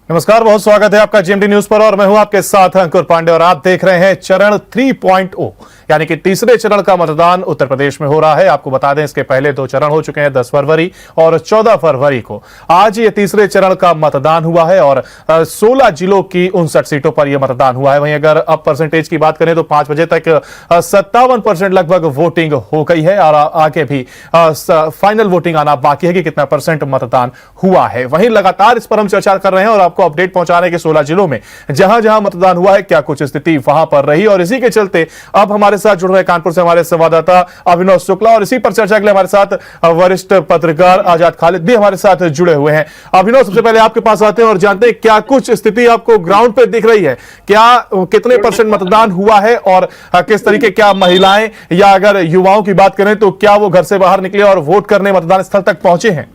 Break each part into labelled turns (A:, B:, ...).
A: नमस्कार, बहुत स्वागत है आपका जीएमडी न्यूज पर और मैं हूं आपके साथ अंकुर पांडे और आप देख रहे हैं चरण 3.0 यानी कि तीसरे चरण का मतदान उत्तर प्रदेश में हो रहा है। आपको बता दें इसके पहले 2 चरण हो चुके हैं, 10 फरवरी और 14 फरवरी को। आज ये तीसरे चरण का मतदान हुआ है और 16 जिलों की 59 सीटों पर यह मतदान हुआ है। वहीं अगर अब परसेंटेज की बात करें तो 5 बजे तक 57% लगभग वोटिंग हो गई है और आगे भी फाइनल वोटिंग आना बाकी है कि कितना परसेंट मतदान हुआ है। वहीं लगातार इस पर हम चर्चा कर रहे हैं और आपको अपडेट पहुंचाने के 16 जिलों में जहां जहां मतदान हुआ है क्या कुछ स्थिति वहां पर रही और इसी के चलते अब हमारे साथ जुड़ रहे कानपुर से हमारे संवाददाता अभिनव शुक्ला और इसी पर चर्चा के लिए हमारे साथ वरिष्ठ पत्रकार आजाद खालिद भी हमारे साथ जुड़े हुए हैं। अभिनव, सबसे पहले आपके पास आते हैं और जानते हैं क्या कुछ स्थिति आपको ग्राउंड पे दिख रही है, क्या कितने परसेंट मतदान हुआ है और किस तरीके, क्या महिलाएं या अगर युवाओं की बात करें तो क्या वो घर से बाहर निकले और वोट करने मतदान स्थल तक पहुंचे हैं?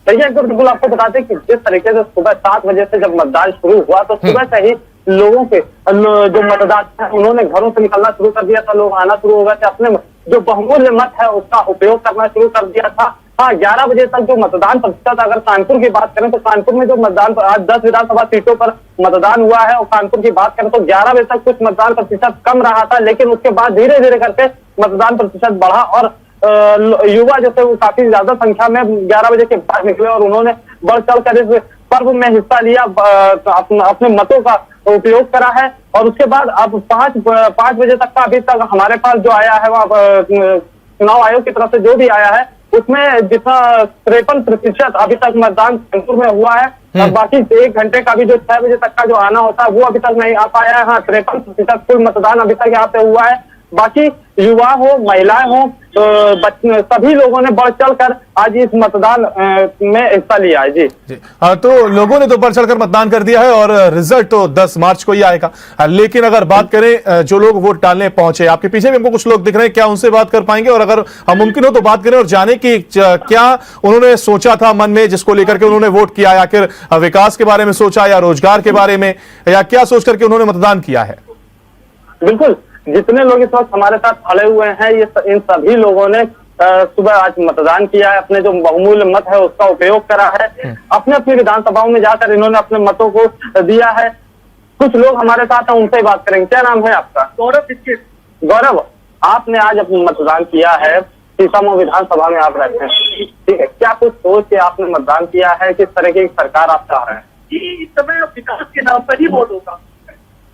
B: देखिए, बिल्कुल आपको बताते कि जिस तरीके से सुबह 7 बजे से जब मतदान शुरू हुआ तो सुबह से ही लोगों के जो मतदाता हैं उन्होंने घरों से निकलना शुरू कर दिया था। लोग आना शुरू हो गए थे, अपने जो बहुमूल्य मत है उसका उपयोग करना शुरू कर दिया था। हाँ, 11 बजे तक जो मतदान प्रतिशत, अगर कानपुर की बात करें तो कानपुर में जो मतदान आज 10 विधानसभा सीटों पर मतदान हुआ है और कानपुर की बात करें तो 11 बजे तक कुछ मतदान प्रतिशत कम रहा था, लेकिन उसके बाद धीरे धीरे करके मतदान प्रतिशत बढ़ा और युवा जो थे वो काफी ज्यादा संख्या में 11 बजे के बाद निकले और उन्होंने बढ़ चढ़ कर इस पर्व में हिस्सा लिया, अपने मतों का उपयोग करा है। और उसके बाद अब 5 बजे तक का अभी तक हमारे पास जो आया है वह चुनाव आयोग की तरफ से जो भी आया है उसमें जितना 53% अभी तक मतदान कानपुर में हुआ है और बाकी 1 घंटे का भी जो 6 बजे तक का जो आना होता है वो अभी तक नहीं आ पाया है। हाँ, 53% कुल मतदान अभी तक यहाँ पे हुआ है। बाकी युवा हो, महिलाएं हो, सभी लोगों ने बढ़ चढ़कर आज इस मतदान में हिस्सा लिया है। जी
A: हाँ, तो लोगों ने तो बढ़ चढ़कर मतदान कर दिया है और रिजल्ट तो 10 मार्च को ही आएगा। लेकिन अगर बात करें जो लोग वोट डालने पहुंचे, आपके पीछे भी हमको कुछ लोग दिख रहे हैं, क्या उनसे बात कर पाएंगे और अगर मुमकिन हो तो बात करें और जाने की क्या उन्होंने सोचा था मन में जिसको लेकर के उन्होंने वोट किया, आखिर विकास के बारे में सोचा या रोजगार के बारे में, या क्या सोच करके उन्होंने मतदान किया है?
B: बिल्कुल, जितने लोग इस वक्त हमारे साथ खड़े हुए हैं इन सभी लोगों ने सुबह आज मतदान किया है, अपने जो बहुमूल्य मत है उसका उपयोग करा है, अपने अपनी विधानसभाओं में जाकर इन्होंने अपने मतों को दिया है। कुछ लोग हमारे साथ हैं, उनसे बात करेंगे। क्या नाम है आपका?
C: गौरव।
B: गौरव, आपने आज अपना मतदान किया है, सीतामऊ विधानसभा में आप रहते हैं, ठीक है, क्या कुछ सोच के आपने मतदान किया है? किस तरह की सरकार आप चाह रहे हैं?
C: जी, इस समय विकास के नाम पर ही वोट होगा,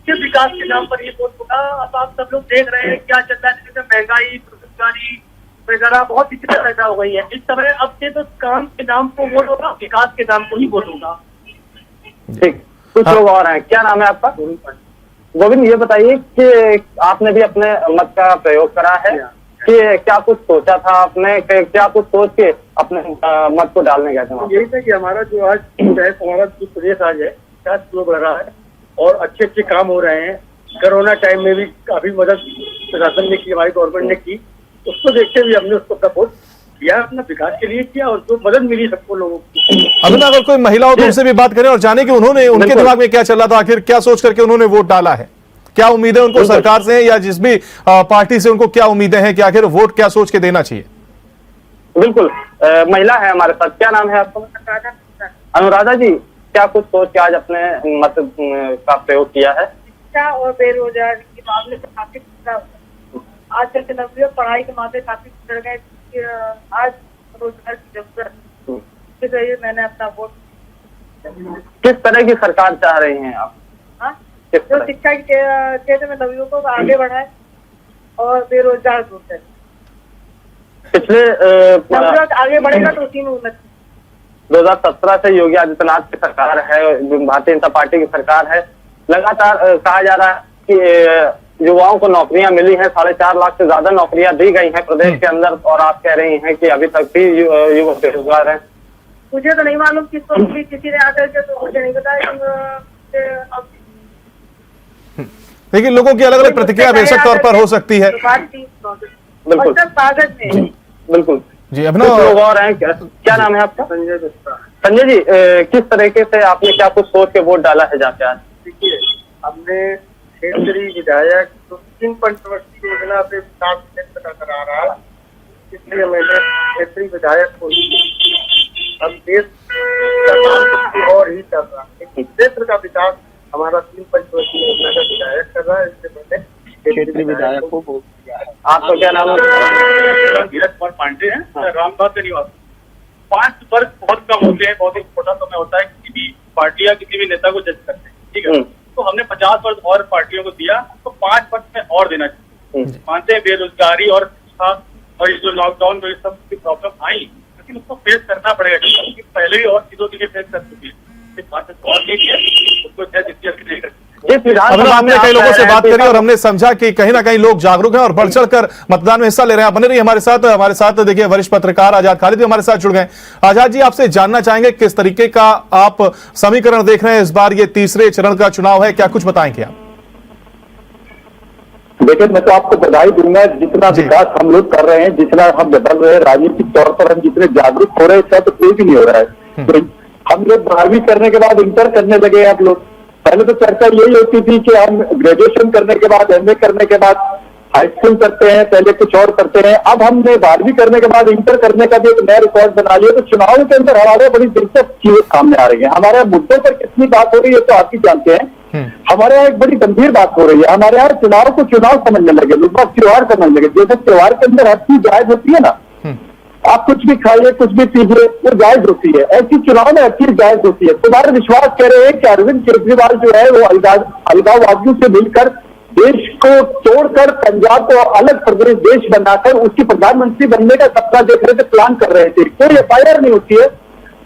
C: सिर्फ विकास के नाम पर ये वोट होगा। अब आप सब लोग देख रहे हैं क्या चल रहा है, जैसे महंगाई, बेरोजगारी वगैरह बहुत दिक्कतें पैदा हो गई है। इस समय अब से तो काम के नाम को वोट होगा, विकास के नाम को ही वोट होगा।
B: ठीक, कुछ लोग और हैं। क्या नाम है आपका? गोविंद, ये बताइए कि आपने भी अपने मत का प्रयोग करा है कि क्या कुछ सोचा था आपने, क्या कुछ सोच के अपने मत को डालने गए थे?
C: यही था कि हमारा जो आज हमारा जो प्रदेश आज है क्या शुरू बढ़ रहा है और अच्छे अच्छे काम हो रहे हैं। कोरोना टाइम में भी काफी मदद प्रशासन ने की, हमारी गवर्नमेंट ने की, उसको देखते हुए हमने उसको अपना वोट किया, अपना विकास के लिए किया और जो मदद मिली सबको लोगों को।
A: अभी अगर कोई महिला हो तो उनसे भी बात करें और जाने कि उन्होंने, उनके दिमाग में क्या चल रहा था, आखिर क्या सोच करके उन्होंने वोट डाला है, क्या उम्मीदें उनको सरकार से या जिस भी पार्टी से उनको क्या उम्मीदें हैं कि आखिर वोट क्या सोच के देना चाहिए?
B: बिल्कुल, महिला है हमारे साथ। क्या नाम है आपका? अनुराधा जी, क्या कुछ सोच के आज अपने मत का प्रयोग किया है?
D: शिक्षा और बेरोजगारी के मामले में काफी आजकल के नौकरियों पढ़ाई के मामले काफी बढ़ गए, आज रोजगार की जरूरत, इसलिए मैंने अपना वोट।
B: किस तरह की सरकार चाह रही हैं आप?
D: हाँ, जो शिक्षा के क्षेत्र में नौकरियों को आगे बढ़ाए और बेरोजगार दूर करे।
B: पिछले
D: आगे बढ़ेगा तो उसी में उन्नति।
B: 2017 से योगी आदित्यनाथ की सरकार है, भारतीय जनता पार्टी की सरकार है, लगातार कहा जा रहा है कि युवाओं को नौकरियां मिली हैं, 4.5 लाख से ज्यादा नौकरियां दी गई हैं प्रदेश के अंदर और आप कह रही हैं कि अभी तक भी युवा बेरोजगार हैं।
D: मुझे तो नहीं मालूम किसको किसी ने आकर के, तो मुझे नहीं बताया।
A: लेकिन लोगों की अलग अलग प्रतिक्रिया बेशक तौर पर हो सकती है।
B: बिल्कुल बिल्कुल
A: जी। अभिनव,
B: लोग और हैं। क्या नाम है आपका? संजय जी, किस तरीके से आपने क्या कुछ सोच के वोट डाला है जाके आज?
C: देखिए, हमने क्षेत्रीय विधायक सुप्रीम पंचवर्षीय योजना पे विकास करा रहा है, इसलिए मैंने क्षेत्रीय विधायक को हम देश का काम कुछ और ही कर रहा है, लेकिन क्षेत्र का विकास हमारा 3 पंचवर्षीय योजना का विधायक कर रहा है। इसलिए मैंने क्षेत्रीय विधायक को बोल दिया है।
B: आपका क्या नाम है?
E: धीरज कुमार पांडे हैं, रामबाग के निवासी। 5 वर्ष बहुत कम होते हैं, बहुत ही छोटा समय होता है किसी भी पार्टी या किसी भी नेता को जज करते हैं, ठीक है। तो हमने 50 वर्ष और पार्टियों को दिया, तो 5 वर्ष में और देना चाहिए। मानते हैं बेरोजगारी और शिक्षा और ये जो लॉकडाउन में सब की प्रॉब्लम आई, लेकिन उसको फेस करना पड़ेगा, क्योंकि पहले ही और चीजों के लिए फेस कर चुकी है। और नहीं किया उसको जितनी नहीं कर
A: हमने कई लोगों से बात करी और हमने समझा कि कहीं ना कहीं लोग जागरूक हैं और बढ़ चढ़कर मतदान में हिस्सा ले रहे हैं। बने रहिए हमारे साथ देखिए वरिष्ठ पत्रकार आजाद खालिद भी हमारे साथ जुड़ गए। आजाद जी, आपसे जानना चाहेंगे किस तरीके का आप समीकरण देख रहे हैं इस बार ये तीसरे चरण का चुनाव है, क्या कुछ बताएंगे आप?
F: देखिए, मैं तो आपको बधाई दूंगा, जितना विकास हम लोग कर रहे हैं, जितना हम बदल रहे हैं, राजनीतिक तौर पर हम जितने जागरूक हो रहे हैं, तो कोई भी नहीं हो रहा है। तो हम लोग 12वीं करने के बाद इंटर करने लगे। आप लोग पहले तो चर्चा यही होती थी कि हम ग्रेजुएशन करने के बाद, एमए करने के बाद हाई स्कूल करते हैं, पहले कुछ और करते हैं। अब हमने 12वीं करने के बाद इंटर करने का भी एक नया रिकॉर्ड बना लिया। तो चुनाव के अंदर हमारे बड़ी दिलचस्प चीजें सामने आ रही है। हमारे मुद्दों पर कितनी बात हो रही है तो आप ही जानते हैं। हमारे यहाँ एक बड़ी गंभीर बात हो रही है। हमारे यहाँ चुनाव को चुनाव समझने लगे लोग, त्योहार समझने लगे। जैसे त्योहार के अंदर हर चीज जायज होती है ना, आप कुछ भी खाइए, कुछ भी पीजिए, वो जायज होती है। ऐसी चुनाव में हर चीज जायज होती है। तुम्हारे विश्वास कह रहे हैं कि अरविंद केजरीवाल जो है वो अलगाववादियों से मिलकर देश को तोड़कर पंजाब को अलग प्रदेश देश बनाकर उसकी प्रधानमंत्री बनने का सपना देख रहे थे, प्लान कर रहे थे। कोई एफआईआर नहीं होती है,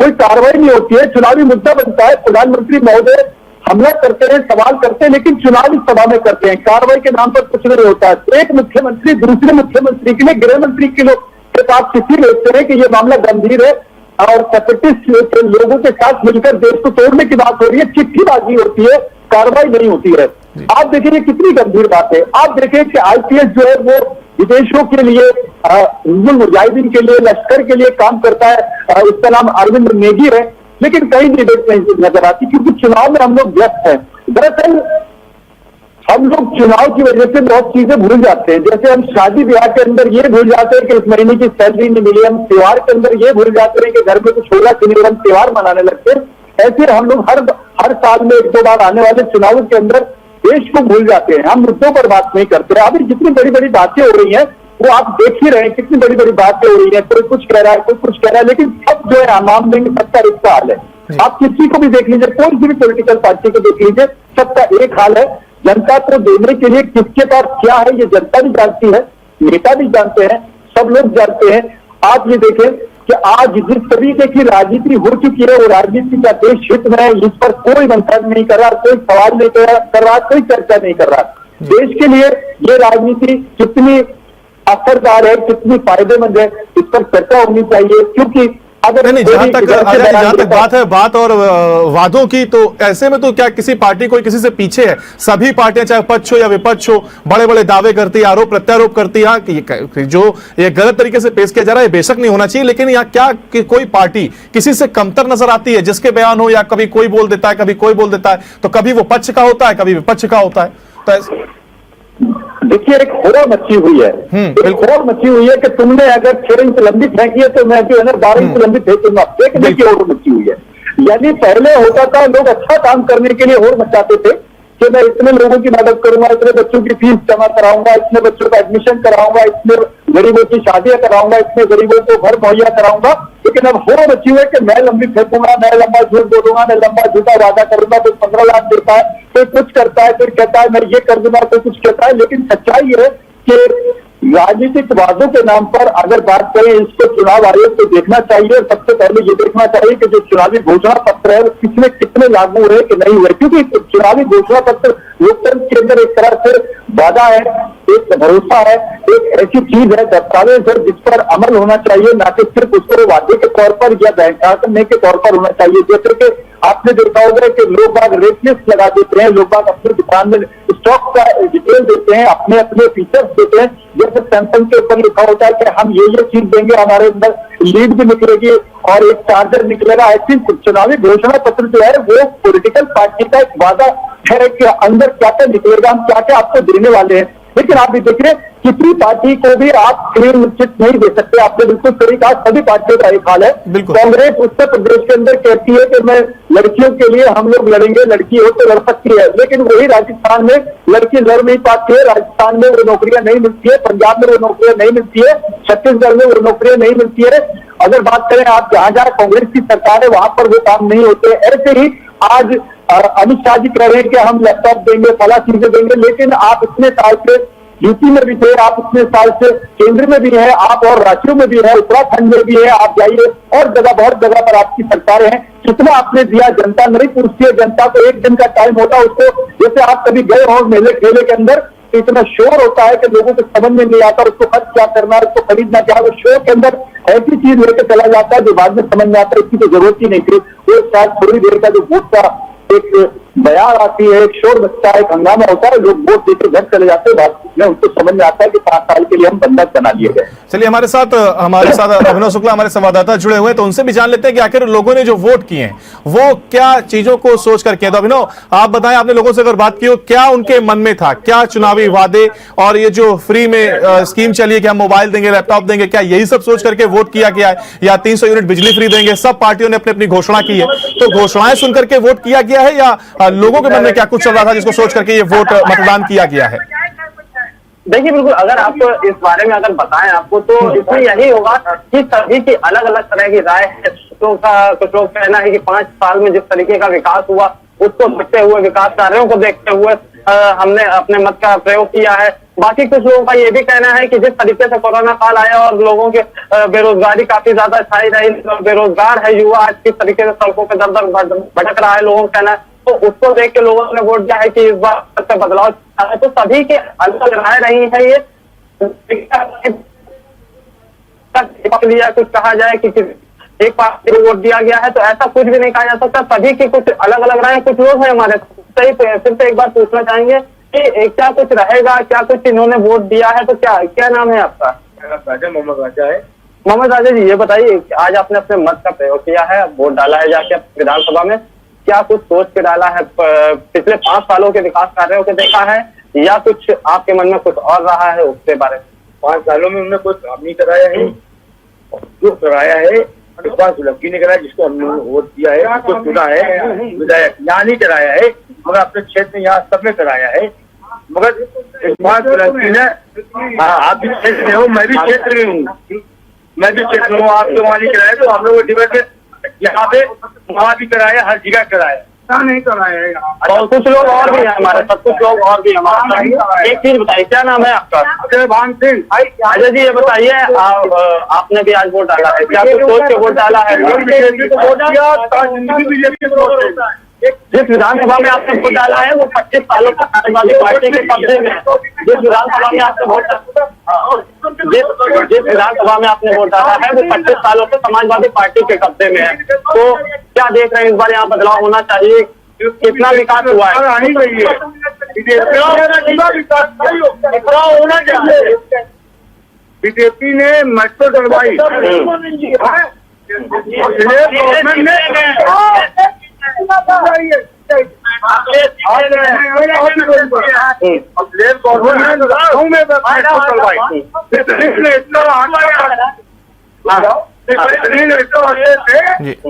F: कोई कार्रवाई नहीं होती है। चुनावी मुद्दा बनता है, प्रधानमंत्री महोदय हमला करते हैं, सवाल करते हैं, लेकिन चुनावी सभा में करते हैं। कार्रवाई के नाम पर कुछ नहीं होता है। एक मुख्यमंत्री दूसरे मुख्यमंत्री के लिए, गृह मंत्री के लोग आप चिट्ठी भेजते हैं कि ये मामला गंभीर है और सेपरेटिस्ट लोगों के साथ मिलकर देश को तोड़ने की बात हो रही है। चिट्ठीबाजी होती है, कार्रवाई नहीं होती है। आप देखिए कितनी गंभीर बात है। आप देखिए कि आईपीएस जो है वो विदेशों के लिए, हिजबुल मुजाहिदीन के लिए, लश्कर के लिए काम करता है। उसका नाम अरविंद नेगी है, लेकिन कहीं नहीं नजर आती, क्योंकि चुनाव में हम लोग व्यस्त हैं। दरअसल हम लोग चुनाव की वजह से बहुत चीजें भूल जाते हैं। जैसे हम शादी ब्याह के अंदर ये भूल जाते हैं कि इस महीने की सैलरी नहीं मिली। हम त्योहार के अंदर ये भूल जाते हैं कि घर में कुछ होगा कि नहीं, हम त्योहार मनाने लगते हैं। ऐसे हम लोग हर साल में 1-2 बार आने वाले चुनावों के अंदर देश को भूल जाते हैं। हम मुद्दों पर बात नहीं करते। अभी जितनी बड़ी बड़ी बातें हो रही हैं वो आप देख ही रहे हैं, कितनी बड़ी बड़ी बातें हो रही है। कोई कुछ कह रहा है, कोई कुछ कह रहा है, लेकिन सब जो है आम देंगे, सबका एक हाल है। आप किसी को भी देख लीजिए, कोई सी भी पॉलिटिकल पार्टी को देख लीजिए, सबका एक हाल है। जनता को देने के लिए किसके पास क्या है ये जनता भी जानती है, नेता भी जानते हैं, सब लोग जानते हैं। आप ये देखें कि आज जिस तरीके की राजनीति हो चुकी है, वो राजनीति का देश हित में है। इस पर कोई मंथन नहीं कर रहा, कोई सवाल नहीं कर रहा, कोई चर्चा नहीं कर रहा। देश के लिए ये राजनीति कितनी असरदार है, कितनी फायदेमंद है, इस पर चर्चा होनी चाहिए। क्योंकि अगर
A: नहीं, जहां तक बात है बात और वादों की, तो ऐसे में तो क्या किसी पार्टी कोई किसी से पीछे है? सभी पार्टियां चाहे पक्ष हो या विपक्ष हो, बड़े बड़े दावे करती है, आरोप प्रत्यारोप करती है कि जो ये गलत तरीके से पेश किया जा रहा है बेशक नहीं होना चाहिए, लेकिन यहाँ क्या कि कोई पार्टी किसी से कमतर नजर आती है? जिसके बयान हो या कभी कोई बोल देता है, कभी कोई बोल देता है, तो कभी वो पक्ष का होता है, कभी विपक्ष का होता है। तो
F: देखिए, एक होड़ मची हुई है, एक होड़ मची हुई है कि तुमने अगर 6 इंच लंबी फेंकी है तो मैं जो है ना 12 इंच लंबी फेंकूंगा। फेंकने की होड़ मची हुई है। यानी पहले होता था लोग अच्छा काम करने के लिए होड़ मचाते थे कि मैं इतने लोगों की मदद करूंगा, इतने बच्चों की फीस जमा कराऊंगा, इतने बच्चों का एडमिशन कराऊंगा, इतने गरीबों की शादियां कराऊंगा, इतने गरीबों को घर मुहैया कराऊंगा। लेकिन अब होड़ मची हुई है कि मैं लंबी फेंकूंगा, मैं लंबा झूठ बोलूंगा, मैं लंबा झूठा वादा करूंगा। कोई 15 लाख देता है, कोई कुछ करता है, कोई कहता है मैं ये कर दूंगा, कोई कुछ कहता है। लेकिन सच्चाई है कि राजनीतिक वादों के नाम पर अगर बात करें, इसको चुनाव आयोग को देखना चाहिए और सबसे पहले ये देखना चाहिए कि जो चुनावी घोषणा पत्र है वो किसमें कितने लागू हुए कि नहीं हुए। क्योंकि चुनावी घोषणा पत्र लोकतंत्र के अंदर एक तरह से वादा है, एक भरोसा है, एक ऐसी चीज है, दस्तावेज है जिस पर अमल होना चाहिए, ना कि सिर्फ उसको वादे के तौर पर या बैंकने के तौर पर होना चाहिए। जैसे कि आपने देखा होगा कि लोग बाग रेट लिस्ट लगा देते हैं, लोग बाग अपनी दुकान में स्टॉक का डिटेल देते हैं, अपने अपने फीचर्स देते हैं। जैसे सैमसंग के ऊपर लिखा होता है कि हम ये चीज देंगे, हमारे अंदर लीड भी निकलेगी और एक चार्जर निकलेगा। ऐसी चुनावी घोषणा पत्र जो है वो पॉलिटिकल पार्टी का एक वादा है कि अंदर क्या क्या निकलेगा, हम क्या क्या आपको देने वाले हैं। लेकिन आप भी देखिए किसी पार्टी को भी आप क्लीन चिट नहीं दे सकते। आपने बिल्कुल सही कहा, सभी पार्टियों का एक हाल है। कांग्रेस उत्तर प्रदेश के अंदर कहती है कि मैं लड़कियों के लिए हम लोग लड़ेंगे, लड़की हो तो लड़ सकती है, लेकिन वही राजस्थान में लड़की लड़ नहीं पाती है, राजस्थान में वो नौकरियां नहीं मिलती है, पंजाब में वो नौकरियां नहीं मिलती है, छत्तीसगढ़ में वो नौकरियां नहीं मिलती है। अगर बात करें आप जहां जहां कांग्रेस की सरकार है वहां पर वो काम नहीं होते। ऐसे ही आज अमित शाह जी कह रहे हैं कि हम लैपटॉप देंगे, फला चीजें देंगे, लेकिन आप इतने साल से यूपी में भी थे, आप इतने साल से केंद्र में भी है, आप और राज्यों में भी है, उत्तराखंड में भी है, आप जाइए और जगह बहुत जगह पर आपकी सरकारें हैं। कितना आपने दिया, जनता नहीं पूछती है, जनता को एक दिन का टाइम होता है उसको, जैसे आप कभी गए हो मेले खेले के अंदर तो इतना शोर होता है कि लोगों को समझ में नहीं आता उसको खर्च क्या करना है, उसको खरीदना क्या है। वो शोर के अंदर ऐसी चीज लेकर चला जाता है जो बाद में समझ में आता है इसकी तो जरूरत ही नहीं थी। वो शायद थोड़ी देर का जो वोट का एक बयार आती है, एक शोर बचता है, एक हंगामा होता है, लोग वोट देकर घर चले जाते हैं, बाद में उनको समझ में आता है कि 5 साल के लिए हम बंधक बना लिए गए।
A: चलिए हमारे साथ अभिनव शुक्ला हमारे संवाददाता जुड़े हुए हैं, तो उनसे भी जान लेते हैं कि आखिर लोगों ने जो वोट किए हैं वो क्या चीजों को सोच कर किए। तो अभिनव, आप बताएं, आपने लोगों से अगर बात की हो, क्या उनके मन में था, क्या चुनावी वादे और ये जो फ्री में स्कीम चली है कि हम मोबाइल देंगे, लैपटॉप देंगे, क्या यही सब सोच करके वोट किया गया है, या 300 यूनिट बिजली फ्री देंगे? सब पार्टियों ने अपनी अपनी घोषणा की है, तो घोषणाएं सुनकर के वोट किया गया है या लोगों के मन में क्या कुछ चल रहा था जिसको सोच करके ये वोट मतदान किया गया है?
B: देखिए बिल्कुल, अगर आप इस बारे में अगर बताएं आपको तो इसमें यही होगा कि सभी की अलग अलग तरह की राय है। कुछ लोग कहना है कि 5 साल में जिस तरीके का विकास हुआ उसको देखते हुए, विकास कार्यों को देखते हुए हमने अपने मत का प्रयोग किया है। बाकी कुछ लोगों का ये भी कहना है कि जिस तरीके से कोरोना काल आया और लोगों के बेरोजगारी काफी ज्यादा छाई रही, बेरोजगार है युवा आज किस तरीके से सड़कों पे दर दर भटक रहा है, लोगों का कहना है, तो उसको देख के लोगों ने वोट दिया है कि इस बार से बदलाव। तो सभी के अलग राय रही है। ये लिया कुछ कहा जाए कि एक पार्टी को वोट दिया गया है तो ऐसा कुछ भी नहीं कहा जा सकता। सभी की कुछ अलग अलग राय। कुछ लोग हैं हमारे सही, फिर से एक बार पूछना चाहेंगे कि क्या कुछ रहेगा, क्या कुछ इन्होंने वोट दिया है, तो क्या नाम है आपका?
C: राजा मोहम्मद राजा है।
B: मोहम्मद राजा जी, ये बताइए, आज आपने अपने मत का प्रयोग किया है, वोट डाला है जाके विधानसभा में, क्या कुछ सोच के डाला है? पिछले 5 सालों के विकास कार्यों को देखा है या कुछ आपके मन में कुछ और रहा है उसके बारे में?
C: 5 सालों में उन्होंने कोई काम नहीं कराया है, जो कराया है सुलग्गी ने कराया, जिसको हमने वोट दिया है, उसको चुना है विधायक, यहाँ नहीं कराया है, मगर अपने क्षेत्र में यहाँ सबने कराया है। मगर सुलग्गी ने, आप भी क्षेत्र में हो, मैं भी क्षेत्र में हूँ, आपके वहाँ नहीं कराया, तो हम लोग डिबेट यहाँ पे वहाँ भी कराया, हर जगह कराया, नहीं कराया है।
B: और कुछ लोग और भी हैं हमारे साथ, कुछ लोग और भी हमारे साथ। एक चीज बताइए, क्या नाम है आपका?
C: अजय भान सिंह।
B: अजय जी, ये बताइए, आपने भी आज वोट डाला है, क्या कुछ सोच के वोट डाला है? जिस विधानसभा में आपने वोट डाला है वो 25 सालों तक समाजवादी पार्टी के कब्जे में है। जिस विधानसभा में आपने वोट डाला है वो 25 सालों से समाजवादी पार्टी के कब्जे में है। तो क्या देख रहे हैं, इस बार यहाँ बदलाव होना चाहिए? कितना विकास हुआ है?
C: होना चाहिए। बीजेपी ने मेट्रो डलवाई,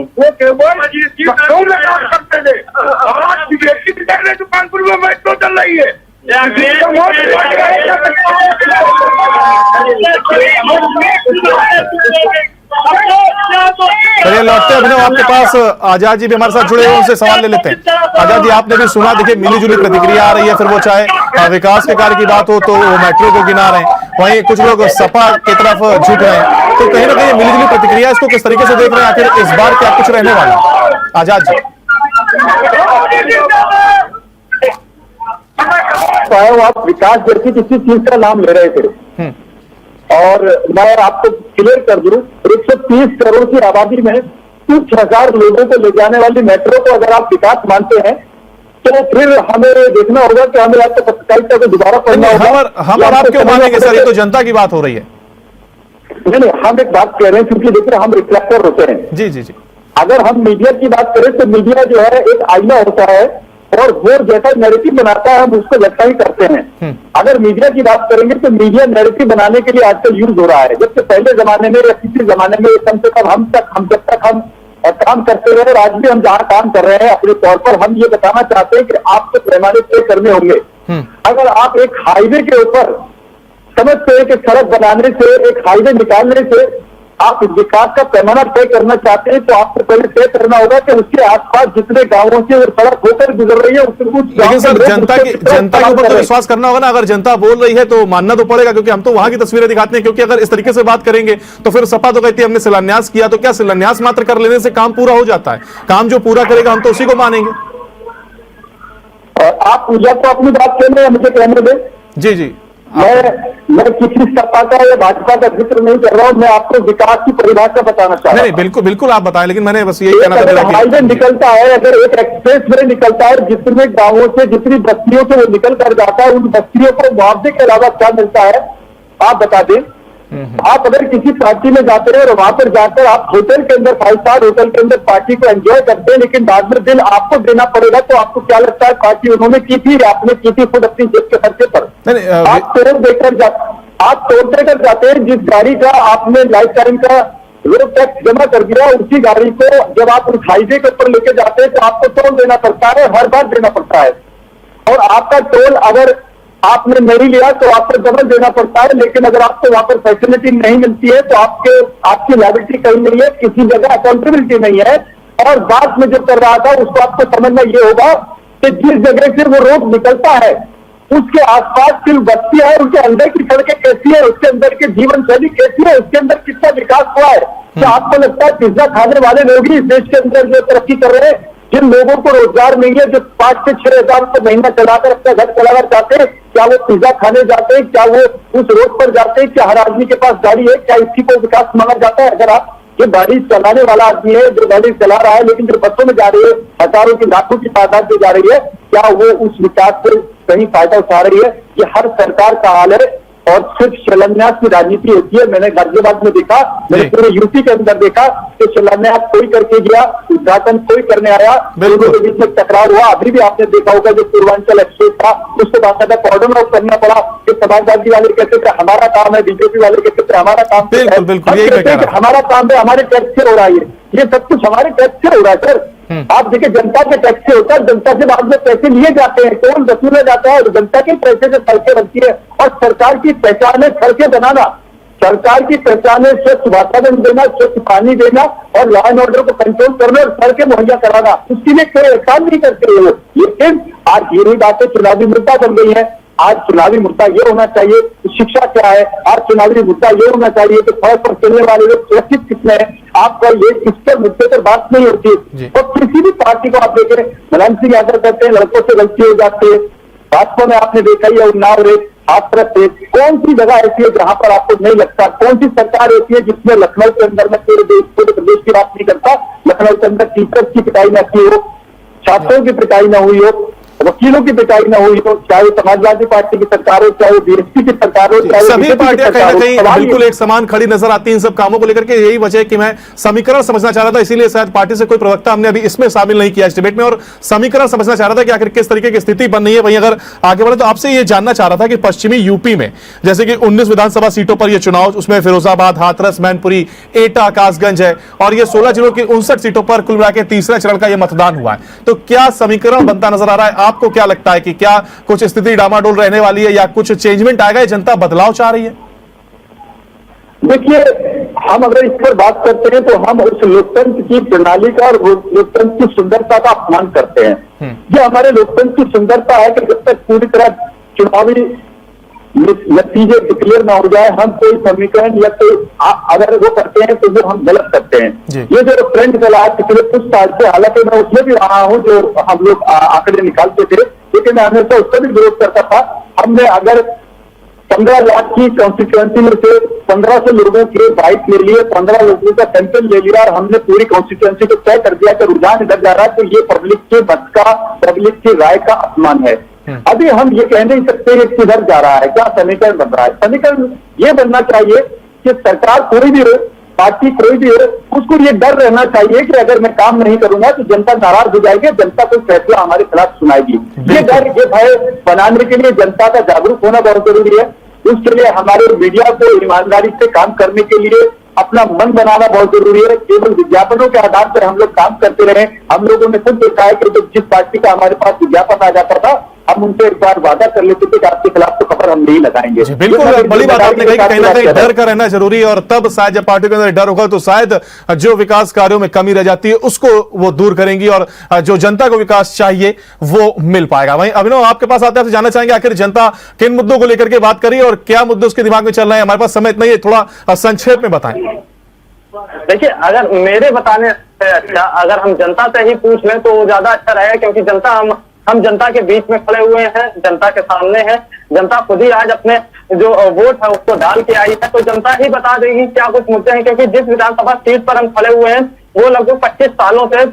C: वो केवल करते थे, कानपुर में मेट्रो चल रही है।
A: चलिए लौटते हैं अभिनव आपके पास। आजाद जी भी हमारे साथ जुड़े हुए, उनसे सवाल ले लेते हैं। आजाद जी, आपने भी सुना, देखिए मिली जुली प्रतिक्रिया आ रही है, फिर वो चाहे विकास के कार्य की बात हो तो वो मेट्रो को गिना रहे हैं, वहीं कुछ लोग सपा की तरफ झुक रहे हैं, तो कहीं ना कहीं मिली जुली प्रतिक्रिया, इसको किस तरीके से देख रहे हैं? आखिर इस बार क्या कुछ रहने वाला है? आजाद जी,
F: आप विकास जैसी किसी चीज का नाम ले रहे थे, और मैं आपको क्लियर कर दूं, 130 करोड़ की आबादी में कुछ हजार लोगों को ले जाने वाली मेट्रो को अगर आप विकास मानते हैं तो फिर हमें देखना होगा कि हमें आपको पत्रकारिता को दोबारा पढ़ना होगा।
A: हम और आप क्यों मानेंगे सर, ये तो जनता की बात हो रही है।
F: नहीं, हम एक बात कह रहे हैं, क्योंकि देखिए हम रिफ्लेक्टर होते हैं।
A: जी जी जी।
F: अगर हम मीडिया की बात करें तो मीडिया जो है एक आईना होता है और वो जैसा नैरेटिव बनाता है हम उसको वैसा ही करते हैं। अगर मीडिया की बात करेंगे तो मीडिया नैरेटिव बनाने के लिए आजकल यूज हो रहा है, जबकि पहले जमाने में या किसी जमाने में कम से कम हम जब तक हम काम करते रहे और आज भी हम जहाँ काम कर रहे हैं अपने तौर पर हम ये बताना चाहते हैं कि आपको पैमाने तय करने होंगे। अगर आप एक हाईवे के ऊपर समझते हैं कि सड़क बनाने से, एक हाईवे निकालने से आप विकास का पैमाना तय करना चाहते हैं तो आपको पहले तय करना होगा कि उसके आसपास जितने गांवों से वो सड़क होकर गुजर रही है उससे कुछ।
A: लेकिन सर जनता के ऊपर तो विश्वास करना होगा ना, अगर जनता बोल रही है तो मानना तो पड़ेगा, क्योंकि हम तो वहां की तस्वीरें दिखाते हैं। क्योंकि अगर इस तरीके से बात करेंगे तो फिर सपा तो कहती है हमने शिलान्यास किया, तो क्या शिलान्यास मात्र कर लेने से काम पूरा हो जाता है? काम जो पूरा करेगा हम तो उसी को मानेंगे।
F: आप पूजा को अपनी बात कहने हैं, मुझे कहने दें।
A: जी जी,
F: मैं किसी सपा का या भाजपा का जिक्र नहीं कर रहा हूं, मैं आपको विकास की परिभाषा बताना चाह रहा हूं।
A: नहीं बिल्कुल बिल्कुल आप बताएं, लेकिन मैंने बस यही कहना
F: था। हाईवे निकलता है, अगर एक एक्सप्रेस वे निकलता है, जितने गांवों से जितनी बस्तियों से वो निकल कर जाता है, उन बस्तियों को मुआवजे के अलावा क्या मिलता है आप बता दें। आप अगर किसी पार्टी में जाते हैं और वहां पर जाकर आप होटल के अंदर 5 स्टार होटल के अंदर पार्टी को एंजॉय करते हैं, लेकिन बाद में बिल आपको देना पड़ेगा, तो आपको क्या लगता है पार्टी उन्होंने की थी या आपने की थी खुद अपनी जेब के खर्चे पर? आप तोड़ देकर जाते हैं। जिस गाड़ी का आपने लाइफ टाइम का रोड टैक्स जमा कर दिया, उसी गाड़ी को जब आप उस हाईवे के ऊपर लेके जाते हैं तो आपको टोल देना पड़ता है, हर बार देना पड़ता है। और आपका टोल अगर आपने नहीं लिया तो आपको डबल देना पड़ता है, लेकिन अगर आपको वहां पर फैसिलिटी नहीं मिलती है तो आपकी लायबिलिटी कहीं नहीं है, किसी जगह अकाउंटेबिलिटी नहीं है। और बात में जो कर रहा था उसको आपको समझना ये होगा कि जिस जगह से वो रोड निकलता है उसके आसपास सिर्फ बस्तियां है, उसके अंदर की सड़कें कैसी है, उसके अंदर की जीवन शैली कैसी है, उसके अंदर कितना विकास हुआ है। क्या आपको लगता है पिज्जा खाने वाले लोग ही इस देश के अंदर जो तरक्की कर रहे हैं? जिन लोगों को रोजगार नहीं है, जो 5 से 6 हजार को महीना चलाकर अपना घर चलाकर जाते हैं, क्या वो पिज्जा खाने जाते हैं? क्या वो उस रोड पर जाते हैं? क्या हर आदमी के पास गाड़ी है? क्या इसी को विकास माना जाता है? अगर आप ये गाड़ी चलाने वाला आदमी है जो गाड़ी चला रहा है, लेकिन जो बसों में जा रही है हजारों की लाखों की तादाद में जा रही है, क्या वो उस विकास से कहीं फायदा उठा रही है? ये हर सरकार का हाल है और सिर्फ शिलान्यास की राजनीति होती है। मैंने गाजियाबाद में देखा, मैंने पूरे यूपी के अंदर देखा कि शिलान्यास कोई करके गया, उद्घाटन कोई करने आया, लोगों के बीच में टकराव हुआ। अभी भी आपने देखा होगा जो पूर्वांचल एक्सप्रेस था उसको बाकायदा कॉर्डन ऑफ करना पड़ा कि समाजवादी वाले कहते थे हमारा काम है, बीजेपी वाले कहते थे हमारा काम है, हमारा काम है, हमारे टैक्स से हो रहा है। ये सब कुछ हमारे टैक्स से हो रहा है सर। आप देखिए जनता के टैक्स से होता है, जनता से बाद में पैसे लिए जाते हैं, टोल वसूला जाता है और जनता के पैसे से सड़कें बनती है। और सरकार की पहचान है सड़कें बनाना, सरकार की पहचान है स्वच्छ वातावरण देना, स्वच्छ पानी देना और लॉ एंड ऑर्डर को कंट्रोल करना और सड़कें मुहैया कराना। उसके लिए कोई एहसान नहीं करते हो। लेकिन आज यही बातें चुनावी मुद्दा बन गई है। आज चुनावी मुद्दा ये होना चाहिए कि शिक्षा क्या है, आज चुनावी मुद्दा ये होना चाहिए कि सड़क पर चलने वाले लोग सुरक्षित कितने हैं। आपका ये इस पर मुद्दे पर बात नहीं होती। और किसी भी पार्टी को आप देखें, मुलायम सिंह यादव कहते हैं लड़कों से गलती हो जाती है, भाजपा में आपने देखा ही है उन्नाव रेट, हाथरस रेट। कौन सी जगह ऐसी है जहां पर आपको नहीं लगता? कौन सी सरकार ऐसी है जिसमें लखनऊ के अंदर में पूरे देश पूरे प्रदेश की बात नहीं करता, लखनऊ के अंदर टीचर्स की पिटाई न की हो, छात्रों की पिटाई न हुई हो, वकीलों की पिटाई न हुई हो, चाहे समाजवादी पार्टी की सरकार हो, चाहे बीएसपी की सरकार हो, चाहे
A: सभी पार्टियां कहीं ना कहीं बिल्कुल एक समान खड़ी नजर आती हैं इन सब कामों को लेकर के। यही वजह है कि मैं समीकरण समझना चाह रहा था, इसीलिए शायद पार्टी से कोई प्रवक्ता हमने अभी इसमें शामिल नहीं किया इस डिबेट में, और समीकरण समझना चाह रहा था कि आखिर किस तरीके की स्थिति बन रही है। वहीं अगर आगे बढ़े तो आपसे ये जानना चाह रहा था कि पश्चिमी यूपी में जैसे कि 19 विधानसभा सीटों पर यह चुनाव, उसमें फिरोजाबाद, हाथरस, मैनपुरी, एटा, आकाशगंज है, और ये 16 जिलों की 59 सीटों पर कुल मिला के तीसरे चरण का यह मतदान हुआ है। तो क्या समीकरण बनता नजर आ रहा है? आपको क्या लगता है कि क्या कुछ स्थिति डामाडोल रहने वाली है या कुछ चेंजमेंट आएगा? जनता बदलाव चाह रही है?
F: देखिए, हम अगर इस पर बात करते हैं तो हम उस लोकतंत्र की प्रणाली का और लोकतंत्र की सुंदरता का अपमान करते हैं। ये हमारे लोकतंत्र की सुंदरता है कि जब तक पूरी तरह चुनावी नतीजे डिक्लेयर ना हो जाए, हम कोई समीकरण या कोई अगर वो करते हैं तो वो हम गलत करते हैं। ये जो ट्रेंड चला है पिछले कुछ साल से, हालांकि मैं उसमें भी रहा हूं जो हम लोग आंकड़े निकालते थे, लेकिन मैं हमेशा उसका भी विरोध करता था। हमने अगर 15 लाख की कॉन्स्टिट्यूएंसी में से 1500 लोगों के बाइट ले लिए, 15 लोगों का सैंपल ले लिया और हमने पूरी कॉन्स्टिट्यूएंसी को तय कर दिया कि रुझान इधर जा रहा है, तो ये पब्लिक के मत का, पब्लिक की राय का अपमान है। अभी हम ये कह नहीं सकते कि किधर जा रहा है, क्या समीकरण बन रहा है। समीकरण ये बनना चाहिए कि सरकार कोई भी हो, पार्टी कोई भी हो, उसको ये डर रहना चाहिए कि अगर मैं काम नहीं करूंगा तो जनता नाराज हो जाएगी, जनता कोई फैसला हमारे खिलाफ सुनाएगी। ये डर, ये भय बनाने के लिए जनता का जागरूक होना बहुत जरूरी है। उसके लिए हमारे मीडिया को ईमानदारी से काम करने के लिए अपना मन बनाना बहुत जरूरी है। केवल विज्ञापनों के आधार पर हम लोग काम करते रहे। हम लोगों ने खुद देखा है कि जिस पार्टी का हमारे पास विज्ञापन आ जाता था, हम उनसे एक बार वादा कर लेते थे कि आपके खिलाफ तो खबर हम नहीं लगाएंगे।
A: बिल्कुल बड़ी बात आपने कही कि कहीं ना कहीं डर का रहना जरूरी है, और तब शायद जब पार्टी के अंदर डर होगा तो शायद जो विकास कार्यों में कमी रह जाती है उसको वो दूर करेंगी, और जो जनता को विकास चाहिए वो मिल पाएगा। वहीं अभिनव, आपके पास आते हैं, जानना चाहेंगे आखिर जनता किन मुद्दों को लेकर के बात करी और क्या मुद्दे उसके दिमाग में चल रहे हैं। हमारे पास समय इतना ही है, थोड़ा संक्षेप में बताएं।
B: देखिए, अगर मेरे बताने से अच्छा अगर हम जनता से ही पूछ लें तो ज्यादा अच्छा रहेगा, क्योंकि जनता हम जनता के बीच में खड़े हुए हैं, जनता के सामने हैं। जनता खुद ही आज अपने जो वोट है उसको डाल के आई है, तो जनता ही बता देगी क्या कुछ मुद्दे हैं। क्योंकि जिस विधानसभा सीट पर हम खड़े हुए हैं वो लगभग 25 सालों से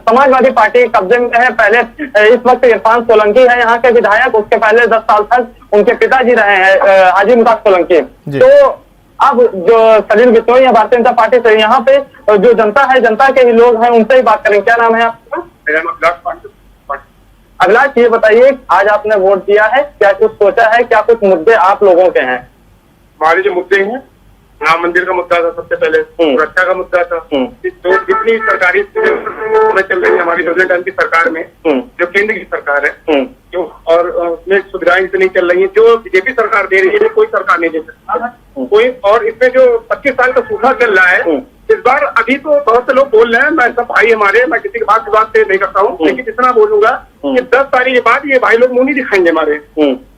B: समाजवादी पार्टी कब्जे में है। पहले इस वक्त इरफान सोलंकी है यहाँ के विधायक, उसके पहले 10 साल तक उनके पिताजी रहे हैं हाजी मुताज सोलंकी। तो अब जो सलील बिश्नोई है भारतीय जनता पार्टी से, यहाँ पे जो जनता है, जनता के ही लोग हैं, उनसे ही बात करें। क्या नाम है आपका? अभिलाष, ये बताइए, आज आपने वोट दिया है, क्या कुछ सोचा है, क्या कुछ मुद्दे आप लोगों के हैं?
E: हमारे जो मुद्दे हैं, राम मंदिर का मुद्दा था सबसे पहले, सुरक्षा का मुद्दा था। तो जितनी सरकारी चल रही है हमारी डॉन की सरकार में, जो केंद्र की सरकार है, जो और उसमें सुविधाएं से नहीं चल रही है, जो बीजेपी सरकार दे रही है कोई सरकार नहीं दे सकती कोई। और इसमें जो 25 साल का सूखा चल रहा है इस बार, अभी तो बहुत से लोग बोल रहे हैं, मैं सब भाई हमारे, मैं किसी की बात से नहीं करता हूँ, लेकिन इतना बोलूंगा कि 10 तारीख के बाद ये भाई लोग मुंह नहीं दिखाएंगे हमारे।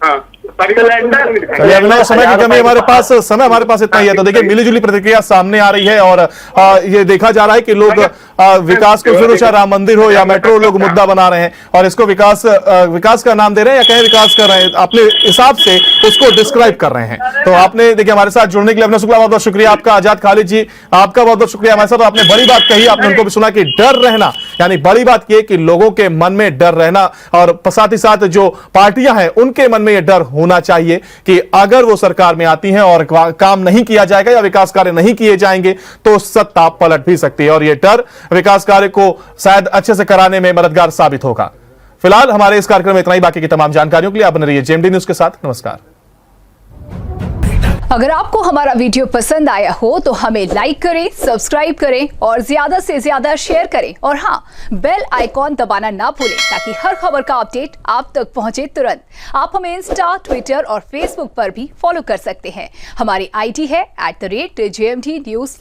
E: हाँ,
A: अभिनव, समय की कमी, हमारे पास इतना ही है। तो देखिए, मिलीजुली प्रतिक्रिया सामने आ रही है, और ये देखा जा रहा है कि लोग विकास को फिर चाहे राम मंदिर हो या मेट्रो, लोग मुद्दा बना रहे हैं और इसको विकास का नाम दे रहे हैं या कहीं विकास कर रहे हैं, अपने हिसाब से उसको डिस्क्राइब कर रहे हैं। तो आपने देखिए हमारे साथ जुड़ने के लिए अभिनव शुक्ला बहुत बहुत शुक्रिया आपका। आजाद खालिद जी, आपका बहुत बहुत शुक्रिया हमारे साथ। तो आपने बड़ी बात कही, आपने उनको भी सुना कि डर रहना, यानी बड़ी बात यह कि लोगों के मन में डर रहना, और साथ ही साथ जो पार्टियां हैं उनके मन में यह डर होना चाहिए कि अगर वो सरकार में आती हैं और काम नहीं किया जाएगा या विकास कार्य नहीं किए जाएंगे तो सत्ता पलट भी सकती है, और यह डर विकास कार्य को शायद अच्छे से कराने में मददगार साबित होगा। फिलहाल हमारे इस कार्यक्रम में इतना ही। बाकी की तमाम जानकारियों के लिए आप बने रहिए जेएमडी न्यूज के साथ। नमस्कार।
G: अगर आपको हमारा वीडियो पसंद आया हो तो हमें लाइक करें, सब्सक्राइब करें और ज्यादा से ज्यादा शेयर करें, और हाँ, बेल आइकॉन दबाना ना भूलें ताकि हर खबर का अपडेट आप तक पहुंचे तुरंत। आप हमें इंस्टा, ट्विटर और फेसबुक पर भी फॉलो कर सकते हैं। हमारी आईडी है @JMD News।